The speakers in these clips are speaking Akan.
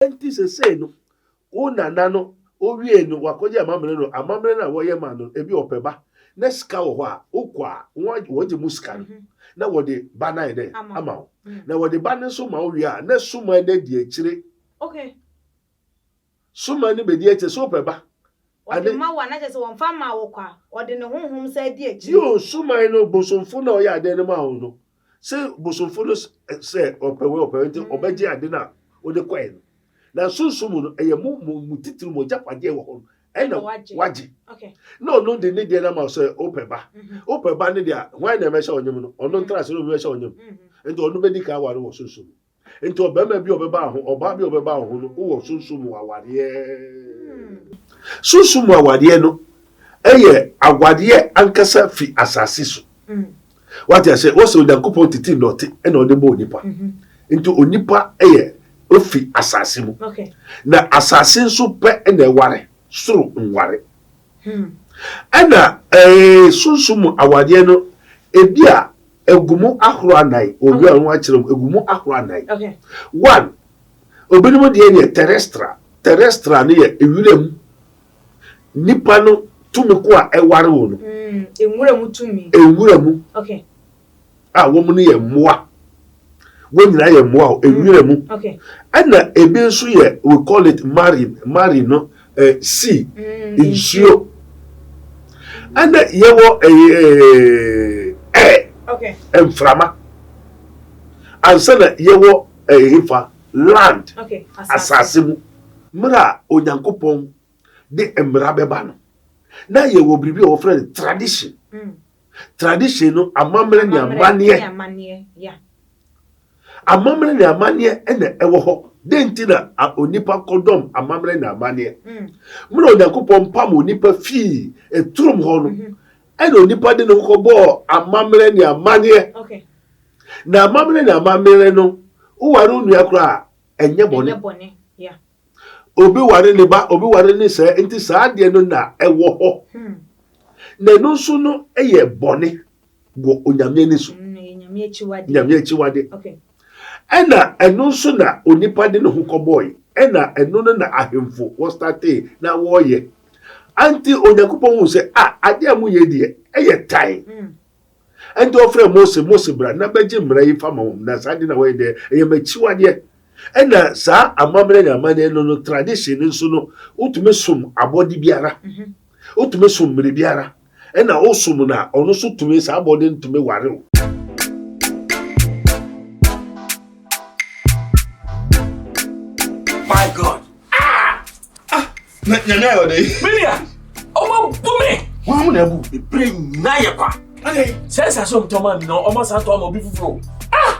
enti se say no o nana no o wie no wakoje amamre na wo ye ma no ebi opeba na sika wo ho a okwa wo je musika no na wo de ba na ide ama na wo de ba ne so ma wo wie a na suma na di akire okay suma ni be di akire so opeba ade ma wa na je se won fa ma wo kwa ode ne honhom sa di akire yo suma no bosomfo na o ya ade ne ma wo no se bosomfo no se opewe nti obeje ade na o de kwa na sunsumu no eye mu titiri mo japade wo ho ena waji okay no de ne de na ma so opeba ne dia why na me sha onyem no ono ntra se no me sha onyem enti ono be di ka ware wo sunsumu enti obema bi obeba ho oba bi obeba ho no wo sunsumu awade sunsumu awade no eye awade ankasa fi asase so what I say also Nyankopon titi note ena ode bo onipa enti onipa eye ofi asase mu okay na asase nso pe ena eware suru nware ena sunsumu awade no ebia egumu ahoro anai obi anu akirem egumu ahoro anai okay one obinimo de ne terrestra ne ye ewurem nipa no tumi ko a eware wo no enwuremu tumi ewuremu okay wo mu ne ye moa wo nyina ye moa ewuremu okay ana ebi nso ye we call it marry no sea insuo ana yewo okay emframa ansana yewo hifa land okay asase mu mra Onyankopon de emra beba no na yewo bribi o friend tradition no amamre ni amane yeah amamre ni amane ene ewo ho denti na onipa kodom amamre ni amane mra Onyankopon pam onipa fi etrum ho no ene onipa de no kobo amamre ni amane okay na amamre ni amane no o ware unu akra enye bone yeah obi ware ni ba obi ware ni se enti sa de no na ewo ho na no so no eye bone go onyame ni so nyame achiwade okay ena eno so na onipa de no hokoboy ena eno no na ahemfo wo starte na wo ye anti Onyankopon hu se ade amu ye de eye tai enti ofre Mose bra na beje mra yi fama na sa de na wo ye de eye machiwade ena sa amamre na amane no tradition nso no utume som abodi biara utume som mre biara ena osum na ono so tume sa abodi ntume ware my god nyanya yo dey Milia omo bumi wa mu na bu e pray na ye pa okay sense aso mtoma no omo sa to omo bi fufuro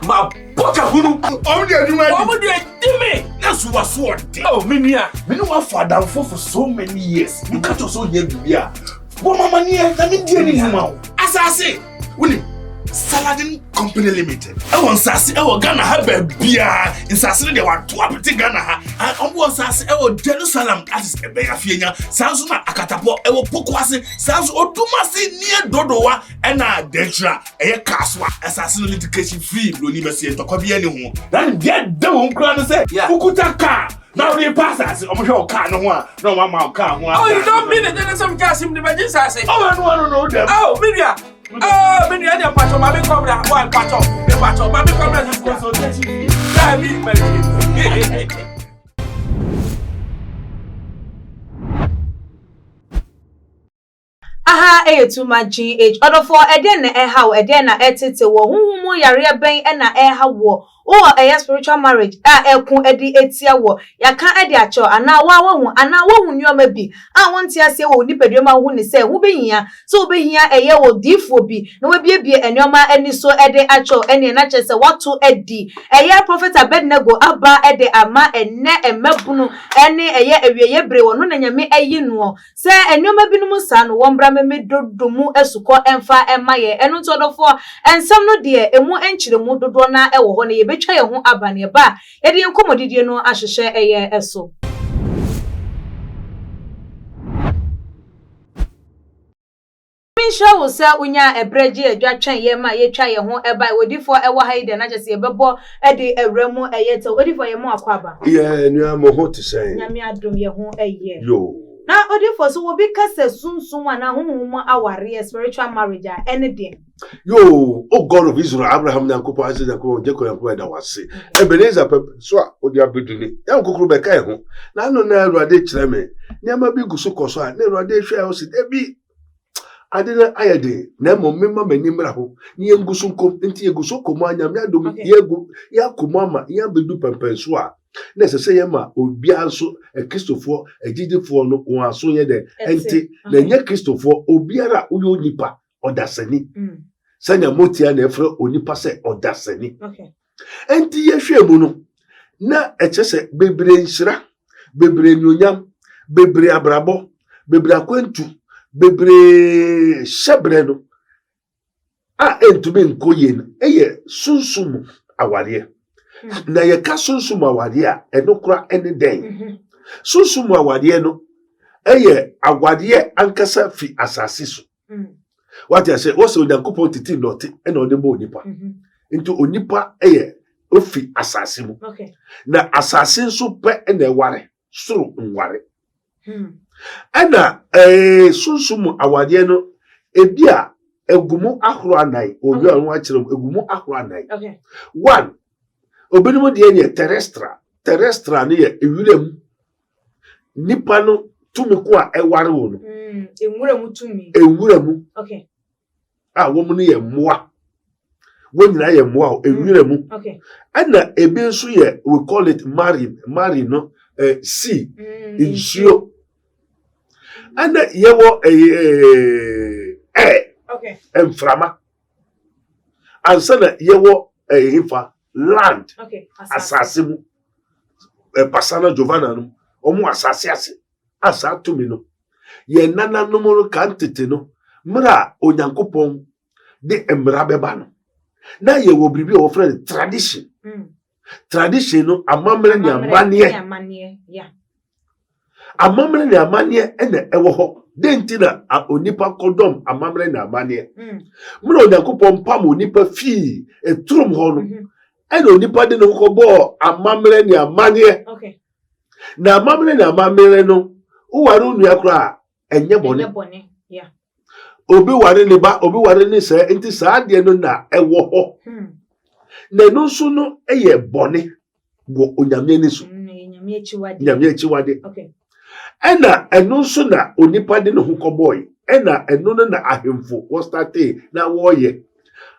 ma boka hunu o de aduma omo de dimi na so wa so ode oh Milia me no wa father for so many years you catch us so here bibia wo mama nie na me die ni huma asase woni Saladin Company Limited. I want Sassy, I want Ghana have a beer in Sassy, they want to up to Ghana. I want Sassy, I want Jerusalem, that is a bear Afia, Sansuna Akatapo, I will Pokwasi, Sans Otumasi near Dodoa, and Detra, a Kaswa, assassin litigation free, University to copy anyone. Then get the home crown and say, Ukutaka. Now they pass us. I'm sure car no one, no one more car. Oh, you don't mean it? Then some gas in the magic sassy. Oh, I don't know them. Oh, Milia. Oh, Milia, the patch of my come down, one patch of the patch of my consultation. aha too much GH order for eden na how eden na etete wo huhumu yare ben na wo o spiritual marriage ekun edi etia wo yaka edi acho ana wa hu nyoma bi wonti ase wo nipadua ma hu ni se hu behia so behia wo difo bi na we biebie enyoma ani so edi acho eni na chese watu edi prophet Abedneggo aba edi ama enne emebunu eni ewiye bre wo no na nyame ayinu se enyoma binum sa no wo mbra me dodomu esuko emfa emaye enu ntodofo ensam no de emu enchiremu dodo na ewo ho na ye betwa ye ho abane ba ye de enkomodidie no ahwehwe eye eso show will sell unya a breji a jatchan yema ye try your home by wodi for a wahide and I just see a bebo edi a remo a yet wodi for your more quaba. Yeah, and you are more to say. Yami adum your home a year. Yo. Now odi for so will be cast soon someone whom our spiritual marriage anything. Yo, oh God of Israel, Abraham Nankopo Isaac and Jacob and Brother was say. Ebenezer Swa or the Abedneggo. Young Kukrubeka home. Now no rade chreme. Nyama bi gusuko so na rade hwe o se debi. Adena ayade na mo memma manimra ho. Ni engusunko nti egusuko mo anyam ya dom yegu ya komama ya bedu pempenso a. Na se yema obi anso Kristofo agidefo no won aso ye de enti na nya Kristofo obiara uyo nipa odasani. Sanya motia na efre onipa se odasani. Okay. Enti ye hwe mu no na echese bebre nshira, bebre nyonyam, bebre abrabo, bebre akwantu, bebre shebre no. Entumi nkoye no eye sunsum aware. Na ye ka sunsum aware a eno kura ene den. Sunsum aware no eye aware ankasa fi asase so. What I say, also Yankopon titi note ena odebo onipa. Into onipa eye ofi asase mu. Okay. Na asase nso pe ena eware, soro nware. Ena sunsum aware no ebia egumu ahoro anan obi anu akirem egumu ahoro anan. Okay. One obenimu de ye terrestra ne ye ewurem nipa no tumi ko a eware wo no. Ewurem tumi. Ewurem. Okay. Womu ne ye moa. Wonyina ye moa ewurem. Okay. Ana ebe nso ye we call it marry no sea insuo. Ana yewo okay. Emframa. Ansana yewo hifa land. Okay. Asase mu. Pasana Giovanna no. Omu asase ase. Asa tumi no. Ye nana no mo Cant no. Mra Onyankopon de emra beba no. Na ye wo bribi o friend tradition. Tradition no amamre ni amanie. Yeah. Amamre ni amanie ene ewo ho. Denti na onipa kodom amamre ni amanie. Mra Onyankopon pam onipa fi etrum ho no. Ene onipa de no kobo amamre ni amanie. Okay. Na amamre ni amamre no uwaru nu akra enye bone. Yeah. Obi ware ne ba obi ware ne se enti saa de no na ewo ho. Na no so no eye bone go onyame ni so. Nyame achiwade. Okay. Ena eno so na onipa de no ho boy. Ena eno no na ahemfo wo starte na wo ye.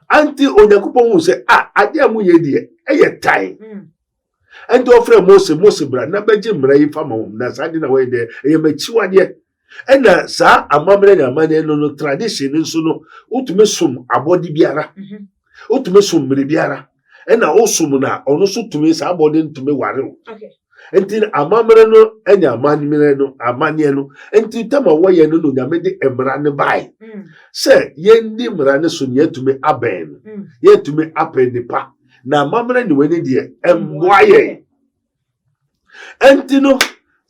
Anti Onyankopon hu se ade amu ye de eye tai. Enti ofre Mose bra na beje mra yi fama na saa de na wo ye de eye machiwade. Ena sa amamre na amane no tradition nso no utume som abodi biara. Utume som mre biara. Ena osum na ono so tume sa abodi ntume ware. Okay. Enti amamre no enya amane no amane no enti tama woye no no nyame de emra ne bai. Se ye ndi mra ne so ne tume aben. Ye tume apen nipa. Na amamre ne weni de emboaye. Enti no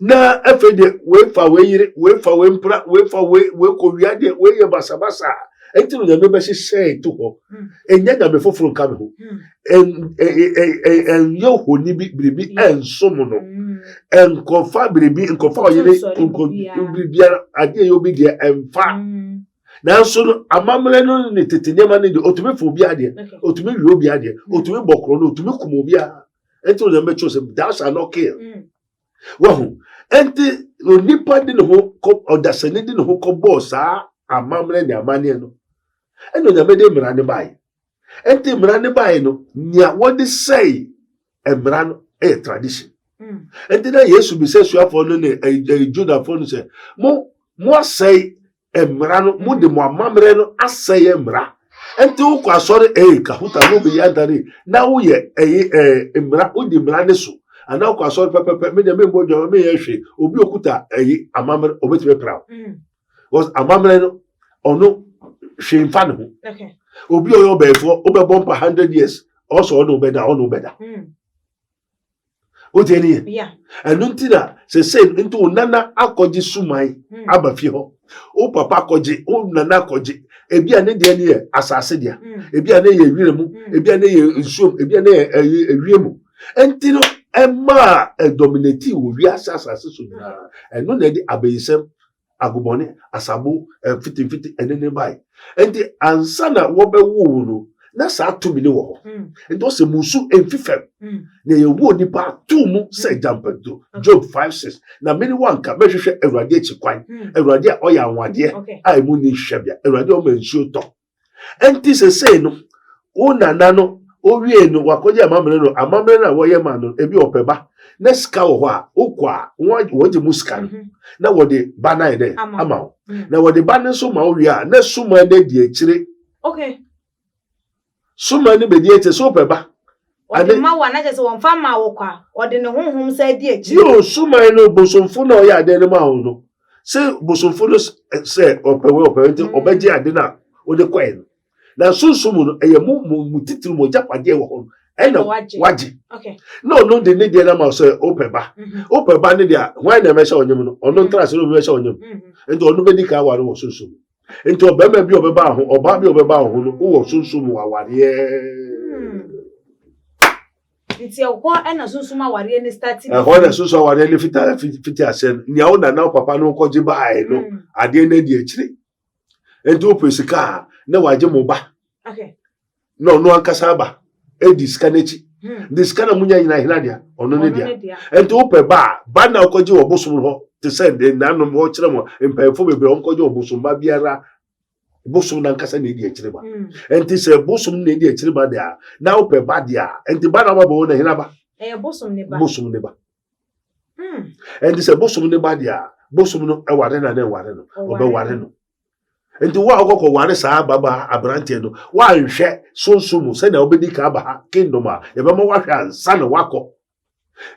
na efede we fa we yire we fa we mpra we fa we ko wiade we ye basabasa enti no nyame be hye to ho enya nyame foforo ka me ho en yo honi bi bribi ensom no en kofa bribi en kofa oyire bibia ade yo bi de emfa na so no amamre no ne tetene ma ne de otumi fo bi ade otumi wi obi ade otumi bokro no otumi kumo bi a enti no nyame chose that shall not kill. Wahu enti onipa de no ho odasani de no ho kobo saa amamre ni amane no eno nyame de mra ne bai enti mra ne bai no nya wodi say emra no tradition enti na Yesu bi se suafo no ne Juda fo no se mo say emra no mo de mo amamre no asay emra enti wo kwa sori ka huta no bi yadare na wo ye emra wo de mra ne so ana kwa so pepepe me de me bojo me yehwe obi okuta amamre obetime proud was amamre no ono hwe mfa ne ho. Okay. Obi oyo befo obebom pa 100 years also ono beda o teni yeah enu ntina se into nana akoji sumai abafi ho o papa akoji o nana akoji ebi ane de ne asase dia ebi ane ye wire mu ebi ane ye nsuom ebi ane ewie mu enti no emma dominate wo wi asase so na eno na di abeyisem agobone asabo fitifiti ene ne bai enti ansa na wo be wo no na sa to mi ne wo enti o se musu emfifem na ye wo nipa to mu se jampado Job 5:6 na many one ka behwehwe Awurade echi kwan Awurade a oya anwade a emu ni hwebia Awurade o mansuo to enti se no o nana no o wie no wakoje amamre na wo ye ma no ebi opeba na sika wo ho a okwa wo je musika na wo de bana ide ama na wo de bana so ma wo wie a na suma na di akire okay suma ni be di ete so opeba ade ma wa na je se won fa ma wo kwa ode ne honhom sa di akire yo suma no bosomfo na o ya ade ne ma wo no se bosomfo no se opewe ente obeje ade na o de kwa no na sunsumu no eye mu titiri mo japade wo ho ena waji okay no de ne de na ma so opeba ne dia why na me sha onyem no ono ntra se no me sha onyem enti ono be di ka ware wo sunsumu enti obema bi obeba ho oba bi obeba ho no wo sunsumu waware iti okwo ena sunsumu aware ni start ho na sunsumu aware ni fiti asen nya wo na papa no koje ba ai no ade na di akire enti opesika na waje mo ba okay no ankasa ba edi skanechi the scanner munya ina hinadia ono ne dia enti ope ba na okoje obosom ho te send na no mo kire mo empayfo bebre onkoje obosom ba biara bosom na nkasa na edi akire ba enti se bosom na edi akire ba dia na ope ba dia enti ba na ba bo na hinaba bosom ne ba enti se bosom ne ba dia bosom no eware na eware no obe ware no enti wa akoko ware saa baba abrante no wa nhwe sonsumu se na obedi ka aba ha kingdom a ye be mo wa hwe ansa na wako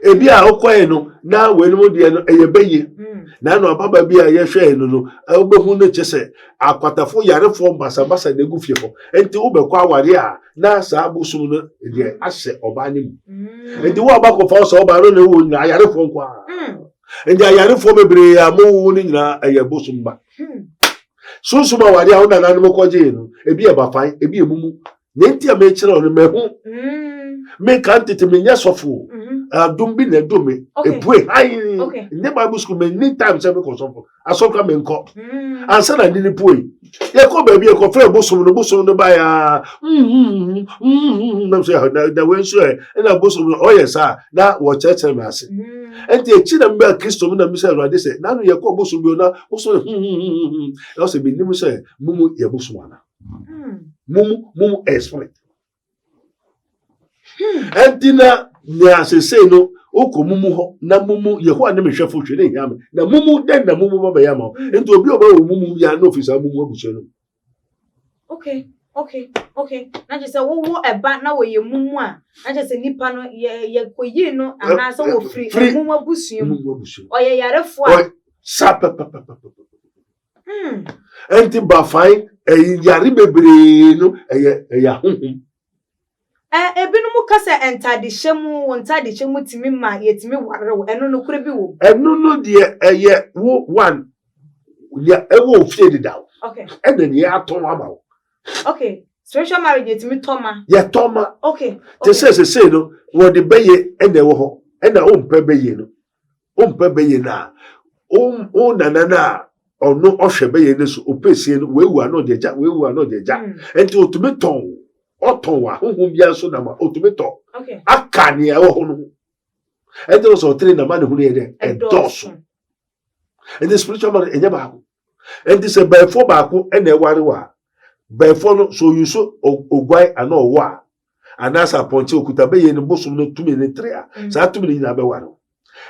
ebi a okoe no na wenum de no eyebeye na no baba bi a ye hwe no obehu no chese akwatafo yarefo basabasa na egufie fo enti ubekwa aware a na saa busum no de ahye oba nim enti wa bakofo so oba no na wo nyina yarefo nkwa enti yarefo bebre amu ni nyina eye busum ba sunsuma wari ahụ na nanụ koje no ebi eba fine ebi emumu nenti a mechire onu mehu me Cant te menya sofo adum bi na dome ebue hai ne Bible school many times e ko sofo asoka me nko ansa na ndini poi ye ko ba bi e ko fe bosom no ba ya na so na we so e na bosom no yes na wo cheche me ase enti e chi na mba Kristo na mi se Awurade se na no ye ko bosom bi na wo so na so bi ni mu se mumu ye bosom ana mumu expert enti na nya se no oko mumu ho na mumu yeho ane mehwefo hwere hiam na mumu den na mumu baba ya ma enti obi oba wo mumu ya na ofisa mumu abuso no okay na je se wo eba na wo ye mumu a na je se nipa no ye koyi no ana se wo free mumu abuso mu oye yarefo a sapa enti ba fine yare bebre no ya honhom ebinumu kasa entadihemu wontadihemu timi ma yetimi warewo eno no kure bi wo eno no de eye wo one ya ewo fie de dawo okay ene ne aton ama wo okay spiritual marriage yetimi toma ya toma okay te se no wo de beye ene wo ho ene o mpa beye no o mpa beye na o na ono ohwe beye ne so opesie no wewu ano de ja enti otumeton otonwa honhom bia so na ma otumeto okay akani e wo no enti so three na ma ne hunu ye de edoso enti spiritual man enye ba enti se before ba ko ene ware wa before no so you so ogwai ana owo a anasa ponche okuta be ye ne bosum no tumi ne 3 a sa tumi ni na be ware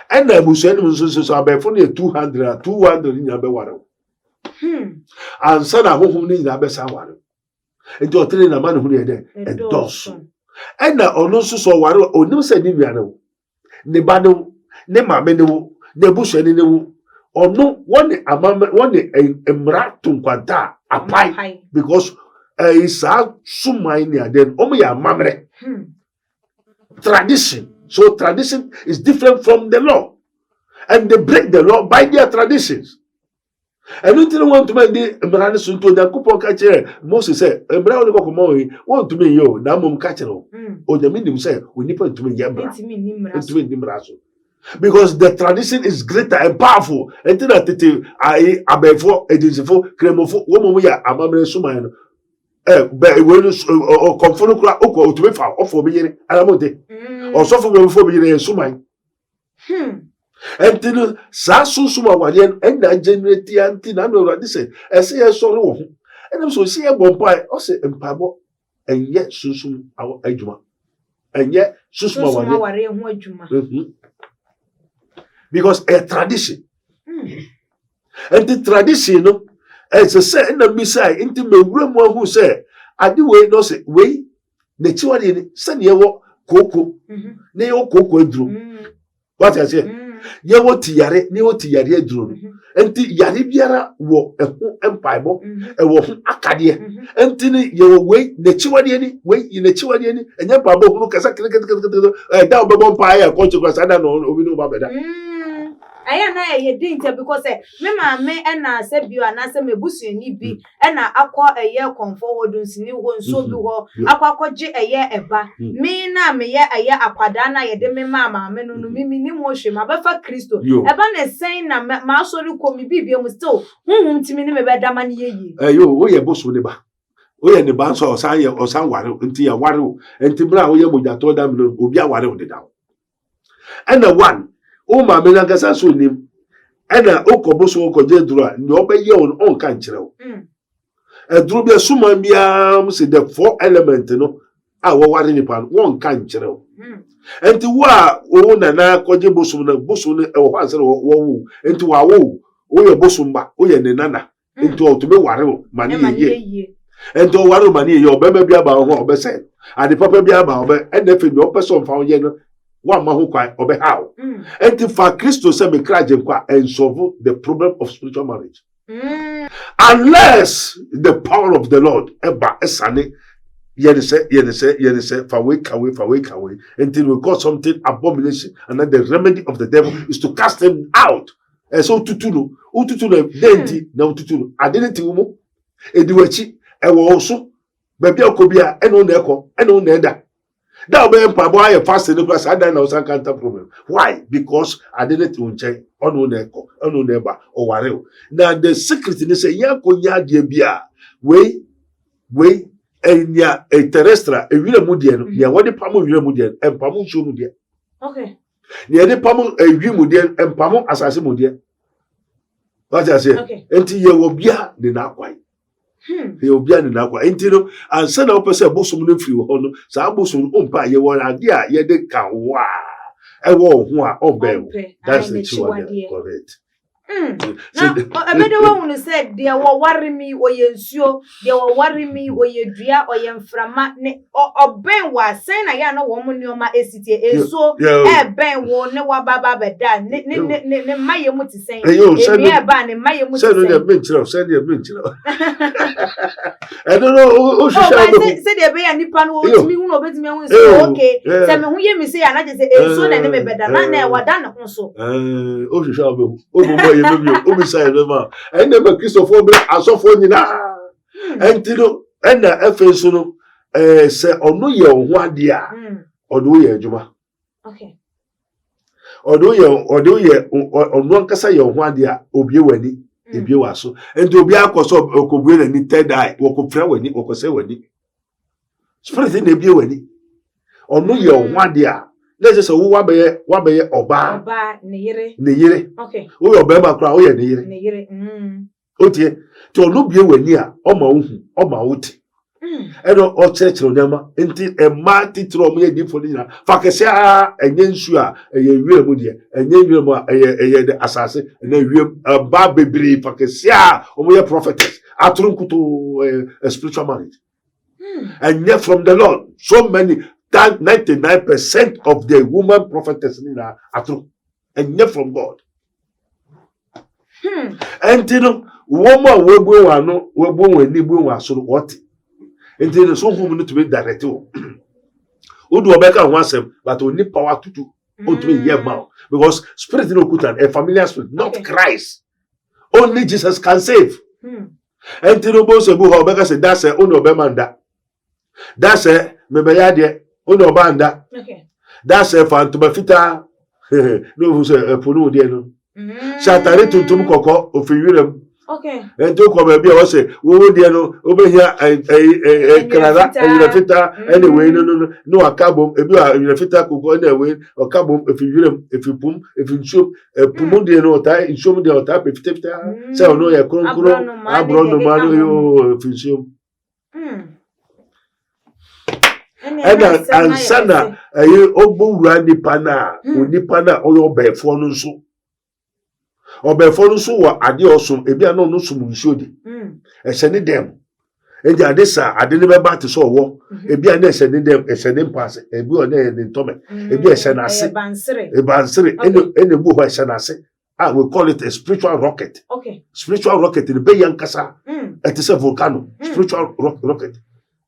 ena busu enu so before no 200 ni na be ware ansa na honhom ni na be sa ware enti otene na ma ne hunu ye de edoso ena ono so ware onim se ni wiare wo ne ba ne ma me ne wo ne busu ni ne wo ono woni amama woni emra tunkwanta apai because isa sumai ni aden omo ya mamre tradition so tradition is different from the law and they break the law by their traditions And you don't want to make the Brand soon to the coupon catcher. Moses said, a brown cocomoy, want to me, yo, Namum catcher. Or the medium said, we nipple to me, Yabra, to me, Nimraso. Because the tradition is greater and powerful. And then I abefo, it is for cremofo, woman, we are a mamma suman. But when or confound oko to be found, or for me, and I want it. Or so for me, suman. And then Sasu Suma Wadian and I generate the antina no this say I saw and I'm so see a bompire or say and Pabo and yet Susum our Ejuma and yet Susuma because a tradition and the tradition as a say in the Messiah into the room one who say I do wait no say wait nature send your cocoa neo cocoa drew what I say. Ye what yare, ne what yare drone. Enti yare biara wo eho empaibo, e wo akade. Enti ne ye we ne chiwade ni, we ne chiwade ni, enye pabo hunu kasa da obebo mpa ya consequence ada no obi no ba beda. Aya na ye dinta because me ma me na se bio na se mebusuani bi na akọ eye konforward nsini ho nso bi ho akwakoje eye eba me na me ye eye akwada na ye de me ma me no mimi ni mo hwe ma befa Kristo eba na sen na ma so ri ko mi bibie mu still hunhum timi ni me be dama ne yeyi yo wo ye bosu ne ba wo ye ne ba so osan ware nti ya ware nti bra wo ye mojato da me obi aware o de da and the one o ma me na gasa so nim ena okobo so okoje duru a ni obeye on kan kire o eduru bia suma bia mu se the four element no a wo ware ni pan won kan kire o enti wa o na koje bosum na bosum e wo ansere wo enti wa wo o ye bosum ba o ye ne nana enti o to be ware o mani ye enti o ware o mani ye obema bia ba ho obese ade papa bia ba obe enefe ni opeso mfa ye no one man who quite obey how. And if for Christ to say me cry and solve the problem of spiritual marriage. Unless the power of the Lord eba esane yenese for wake away until we call something abomination, and then the remedy of the devil is to cast him out. And so ututuno denti na ututuno adeneti umo ediwachi ewo also baby okobia eno na eko eno na eda. That be boy fasting because I don't know some kind of problem. Why? Because I didn't unche onu neko onu neba or wareo. Now the secret is say yanko nya de bia we enya a terrestre e wile mudie no ya wode pamo wile mudie empamo nso mudie. Okay. Ne de pamo e wi mudie empamo asase mudie. What I say? Okay. Enti ye wo bia de na kwai. He will be an aqua. Entino and send up a bosom free honor. So bosom umpa ye one idea ye de can wa. I won't obey. That's the true correct. Now, I made one who said, "They will worry me or ye sure, they will worry me or ye dria or ye frama or Ben was saying I am no woman near my SCT, and so Ben won't know what Baba done. Ne my muti saying, send me a ban in my muti. Send your bench. I don't know who said there be any pan will me who obey me. Okay, tell me who you me say, and I just say, so then me better than what done also. Oh, she shall be. And never Christopher asofo nyina entino ena efenso no se ono ye ho ade a odo ye adwuma okay odo ye ono nkasa ye ho ade a obie wani ebie waso enti obi akoso okobue na ni third eye wokofra wani wokose wani spirit na ebie wani ono ye ho ade a let's just say wabeye oba ne yire okay wo yo be ma kra wo ye ne yire otie ti onu bie wani a o ma ohu o ma oti eno o church nyama enti e ma titro mo ye difo ni na fa kese a enye nsu a eye wie mu de enye wie mu a eye de asase na wie ba bebiri fa kese a o mo ye prophetess atrunkuto spiritual marriage and yet from the Lord so many that 99% of the woman prophetess are true and yet from God. And you know, woman will go on, will go when you go so what? And you know, so who need to be directed. Who do a better once, but only power to do. To be here now because spirit no good and a familiar spirit, not Christ. Only Jesus can save. And you know, both of you because that's a uno bemanda. That's a mebayade, uno banda. Okay. That's a fantomafita. No, who's a punu diano. Shatari to Tumcoco of Europe. Okay. And to come and be also, oh, diano, over here, a Canada, and Rafita, anyway, no, a cabum, if you are in Rafita, could go anyway, or cabum, if you pum, if you show a Pumudiano tie, in show me the type if you so no, a concro, I brought no man, if you show. And Sana, a obo randy pana, unipana, or your bear for no so. Or before so what I did also, if you are no sum should. And send them. And the Adessa, I didn't remember to saw war. If you are not sending them, a sending pass, a blue and in Tommy. If you are Sanasi, a bansiri, any book by Sanasi, I will call it a spiritual rocket. Okay. Spiritual rocket in the Bay Yankasa. It is a volcano, spiritual rocket.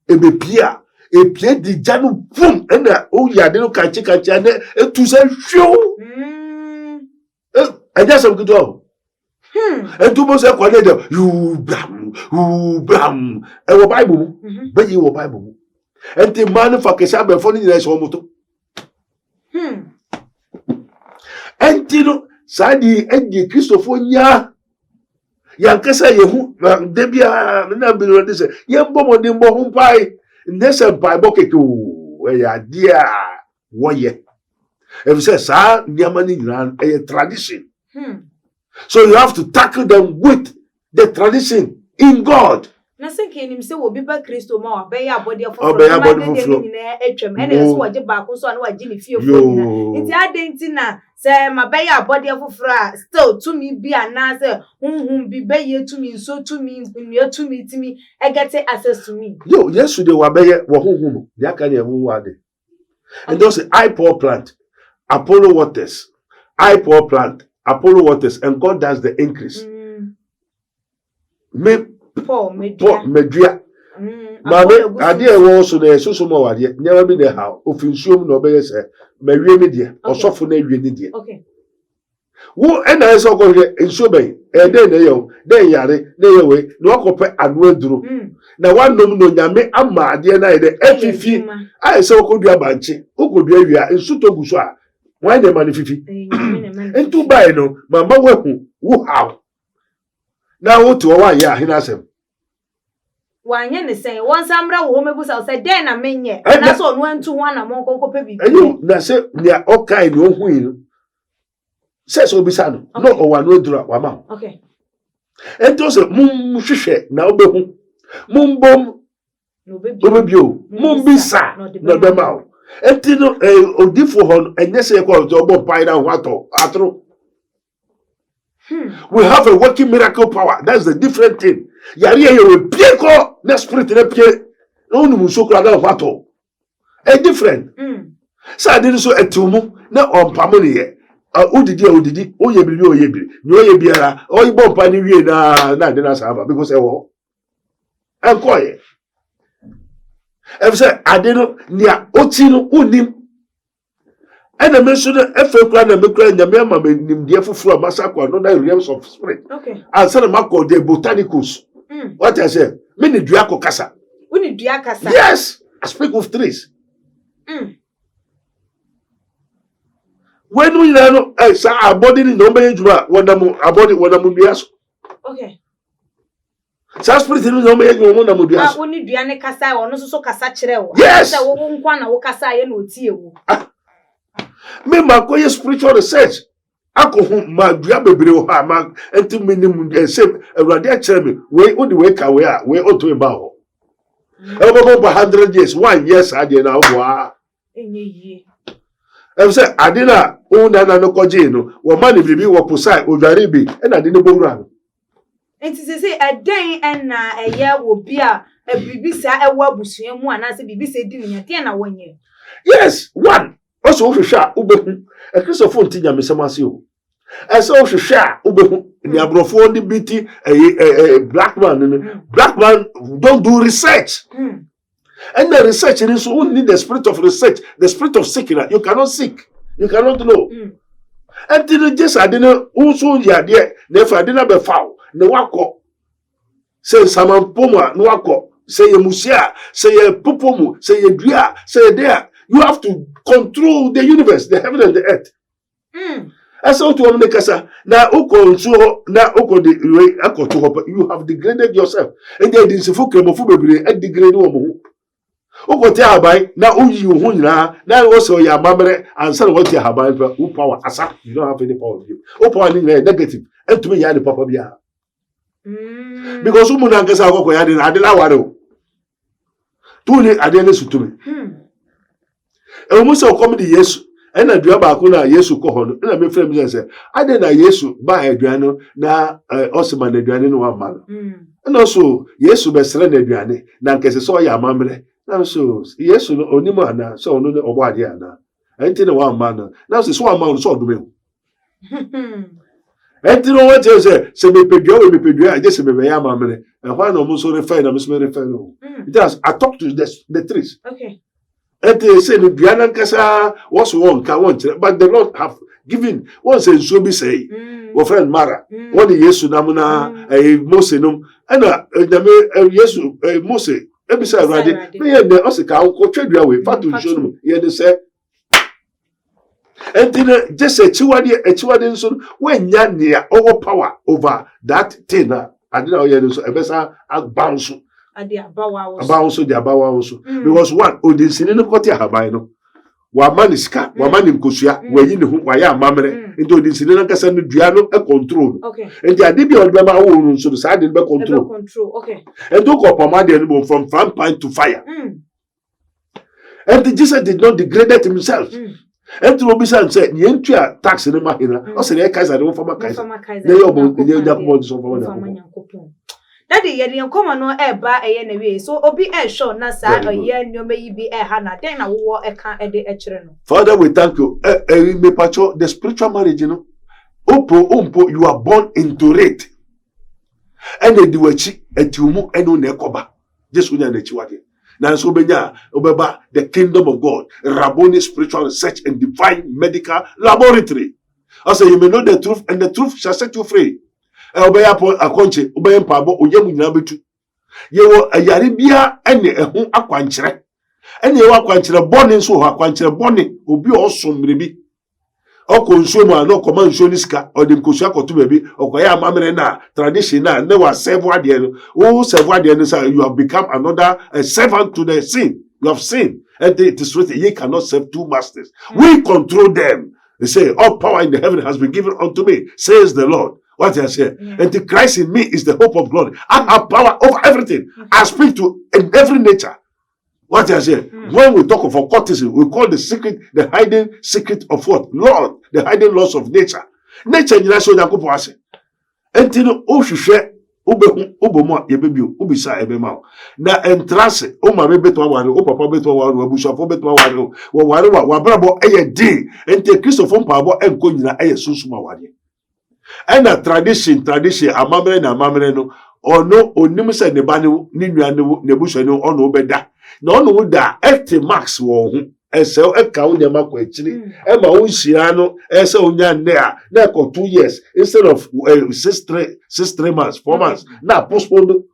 A be Pia, a play the Janu boom, and oh, yeah, they don't catch it to say show. And that's a good one. And two months ago, you blam, and Bible, but you were Bible. And the man for Kesaba for the next one. And Tino, Sadi, and the Christophonia Yankasa, Debia, Nabil, this, young Bomo, the Mohum Pie, and there's a Bible where you are dear, warrior. If you say, Sir, Yamani, a tradition. So you have to tackle them with the tradition in God. Nothing can him say will be back Christo more, obey our body of Obey our body of flow. And as what your back also and what Jimmy fear for. It's identity say my bay our body of fra still to me be an answer whom be bay to me so to me near to me I get access to me. Yo, yesterday were bay whom Yakani who are they. And those iPod plant, Apollo waters, iPod plant. Apollo waters, and God does the increase. Me, Paul, Medria. Mamma, I dear also there, so more, never been there how, of insume no better, say, Mary media, or soften a media. Okay. Who and I saw go here in Shobay, and then they yare, they away, no compare and well through. Now one no yame, amma, dear night, every fee. I saw could be a banshee, who could be a in Suto Guswa. Why the money 50? And to buy no, Mamma weapon, who how? Now what to a 1 year, he has him. Why, you say, one Sambra woman was outside, then I mean, and that's on 1 to 1 among Coco Baby. And you, that's it, near all kind of wheel. Says Obisano, no, or one will drop one mouth. Okay. And those a moon shishe, now be moon bomb, no baby, moon be sa, not the mouth. And Tino, a different and necessary job of Pine and Water. We have a working miracle power. That's the different thing. Yaria, you will pieko, next spirit in a pie, only Musokra Water. A different. So I didn't so a tumu, not on Pamoni. Udidi, oh, yebi, no yebiera, or you bump any way na dinner server because I will. I'm quiet. If say I didn't near Otino Unim. And I mentioned F. Clan and Micra and the Mamma named the F. Massacre, no realms of spirit. Okay. And San Marco de Botanicus. What I say? Many Diaco Casa. Uni Diacasa. Yes, I speak of trees. When we know, I saw our body in no manage, when a body when a movie. Okay. Spirit in no manage, when a movie. Only Diane Casa or no so Casacre. Yes, I won't want to walk aside and will see you. Me makoye spiritual research. Ako ma dua bebre ho ma enti minimum same Awurade a kire me we odi we ka we a we oto e ba ho. E bo 100 years 1 year ade na wo a. Enye yi. E say ade na o na no koje no wo ma ne bibi wo posai odware bi e na ade ne bowura no. Enti say eden en na eye wo bi a bibi sa e wo abusua mu ana se bibi se di nya de na wonye. Yes, one. Also, Sha, Ubehu, a Christopher Tina Missamasio. As also Sha, Ubehu, the Abrofo, the BT, a black man, don't do research. And the research is only the spirit of research, the spirit of seeking. You cannot seek, you cannot know. And then just I didn't also, yeah, dear, never I didn't be foul. na wako say samampoma na wako say ye musia say ye popomu say ye dua say there you have to control the universe the heaven and the earth as out to make kasa na ukonso na ukode we akoto ho you have degraded yourself and they didn't fo kremofo bebre e degrade wo mo ukote habai na uyi ho nyina na wo so ya mamre answer what you habai for power asa you don't have any power of you power ni negative and to me ya the papa bia because umu na nkasa akoko ya de adela ware o tu ni adele sutumi e umu so come di Yesu and na dua ba ko na Yesu ko ho no na me frem say ade na Yesu ba aduano na osima na aduane no wa ma no and also Yesu be sere na aduane na nkese so ya amamre na so Yesu no onimo ana so ono ne obo ade ana enti na wa ma no na so wa ma no so odume enti no what you say me pedua I just me ya amamre e ho na mo so refer na me so refer no it has I talk to the trees okay. And they say the Bianan Kasa was one, but the Lord have given one says so be say, friend Mara, one Yesu Namuna, a Mosenum, and Yesu, a Mose, every side ready, me and the Osaka, go trade away, Fatu Jonum, here they say. And then just a Chiwadin son, when yan near overpower over that thing, I didn't know you so a better bounce. About the abawa also because one odin sinino kote habai no wa maniska wa manim kosua wa yi ne ho wa ya mamre into odin sinino kasa no dua no e control okay and the ade bi on be ma wo no so so ade be control okay and do ko pama de no from fire to fire and Jesus did not degrade himself and to be said ye ntua tax no ma hina o se ne kaiser no former kaiser na yo bo ye nyakomo so former nyakomo Daddy, yet you come on eba a way, so obi a show na sa a year no may be a hana, then I war a can a day a children. Father, we thank you. Me pacho the spiritual marriage, you know. Umpo, you are born into it. And they do a chi at you and no nekoba. Just when you're the chiwadi. Now so benya obeba the kingdom of God, Rabboni spiritual research and divine medical laboratory. Also, you may know the truth, and the truth shall set you free. Obeya akonche obeya mpabo oyemu nyina betu yewo ayare bia ene ehu akwankyere ene yewo akwankyere bone nso ho akwankyere bone obi osomre bi okonsuo mu ano koma nsuo ni sika odim kosu akoto bebi okoya amamre na tradition na ne wa serve ade no o serve ade no say you have become another servant to the sin you have sinned and it is written ye cannot serve two masters we control them. They say all power in the heaven has been given unto me, says the Lord. What I say, and the Christ in me is the hope of glory. I have power over everything. I speak to in every nature. What I say, when we talk of occultism, we call the secret, the hidden secret of what? Lord, the hidden laws of nature. Nature, you know, so that couple say, and you know, oh, she share, Ubomo, ye baby, Ubisa, Ebema. Na entrance, oh, my baby, to one, oh, papa, beto one, Busha, for beto one, Wabrabo, a day, and take Christopher Pabo and Coina, a Susuma one. And a tradition, amamre na amamre no, or no, onimusa nebanu, ninuanu, nebusha no, or no beda. No, no, da, ete max wo, so a cow yama quechini, Emma Unciano, so unyan there, for 2 years, instead of 6 months, 4 months, now postponed.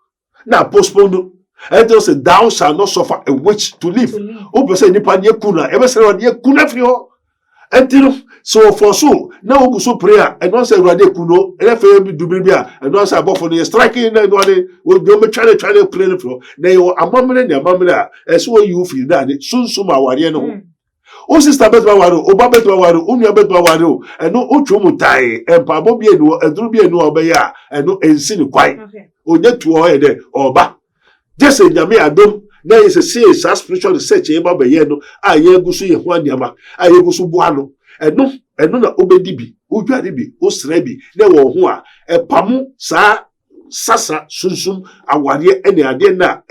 And they'll say, thou shalt not suffer a witch to live. Open say, Nipan ye kuna, ever say, ye kuna frio. Until so for so now we so prayer and once everybody kuno and if you do bibia and once about for the striking and one will be trying to pray the floor now you amamre as so you feel that soon suma wari no o sister betwa waro oba betwa waro unu betwa waro and no otwo mutai and pabo bi enu eduru bi enu obeya and no ensi ni kwai onye tuo he de oba just nyame adom na is a serious spiritual research eba be ye no aye gusu ye ho adiama aye gusu boano eno na obedibi odware bi osra bi na wo ho a epamu sa sasa sunsum aware ene ade na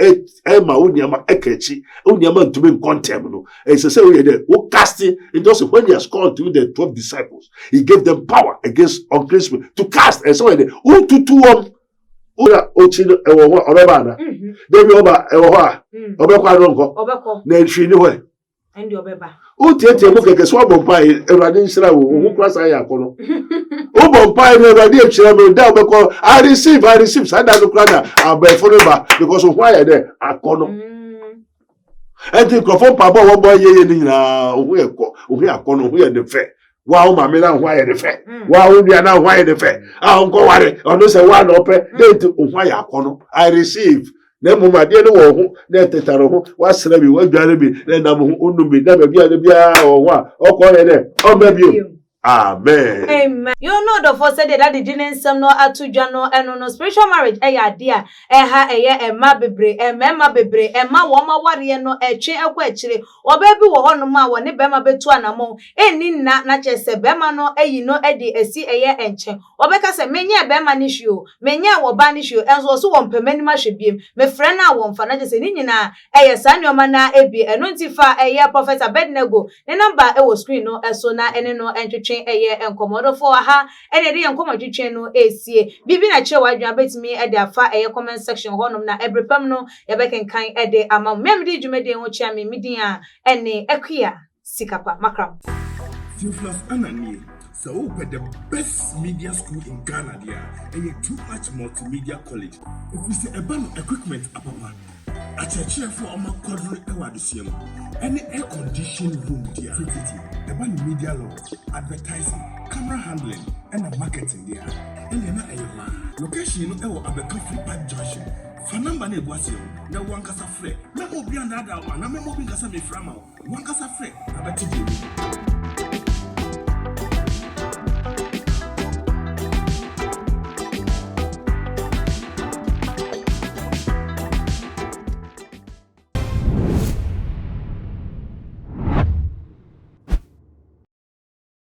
ma oniama ekachi oniama ntumi contem no say we dey o casting it just when he has called to the 12 disciples he gave them power against unclean spirits to cast and so we dey o tutu Oya ochino ewo ho obeba na debi oba ewo ho a obekwa no nko na ehwi ni ho endi obeba o tietie mu keke so obompa Ewurade nsira wo wo kura sa ya kono o bo bɔ mpa ne awurade akyerɛ me da wobɛkɔ I receive saa da no kora na abɛfo no ba because ho ayɛ dɛ akɔ no ɛnti nkurɔfo mpabɔ wɔbɔ yɛyɛ no nyinaa ho yɛ kɔ ho yɛ akɔ no ho yɛ de fɛ wa wo maame na ho ayɛ de fɛ wa wo nua na ho ayɛ de fɛ a nkɔ ware ɔno sɛ wa na ɔpɛ dɛnti ho ayɛ akɔ no I receive na mmom adeɛ no wɔ ho na ɛtetare ho wasrɛ bi wadware bi na nam ho onum bi na baabi a no biara wɔ ho a ɔkɔ yɛ dɛ ɔma bio. Amen. Amen. You know the first said that the didn't some no atuja no and no spiritual marriage dear ma bebre ma bebre ma woma warrior no eche ekwechire obabi wo ho no ma wo ne bema betu anamo eni na che se bema no eyi no edi esi enche obeka se menye bema ni hio menye wo ba ni hio enso so wo mpemani ma hwebiem me frɛ na wo mfa na che se ni nyina sa nyoma na ebi eno ntifa prophet Abedneggo ne number wo screen no eso na ene no entwetwe enkomodo for ha ene de enkomodwetwe no esie bibi na kire wadwan betimi de afa comment section honom na ebrepam no yebekenkan de ama memdi dwumede ho chia me midin a ene akua sikapa makram Theophilus Anani, so the best media school in Ghana there, and too much multimedia college. If we say about equipment, a church for our quadruple awardisium, any air conditioned room there, the media law, advertising, camera handling, and marketing there. And then a location of Abedneggo Park Junction. Fanamba ne boasio, na wankasa frɛ. Na obi anda da wa, na memo bi kasa me frama. Wankasa frɛ, abati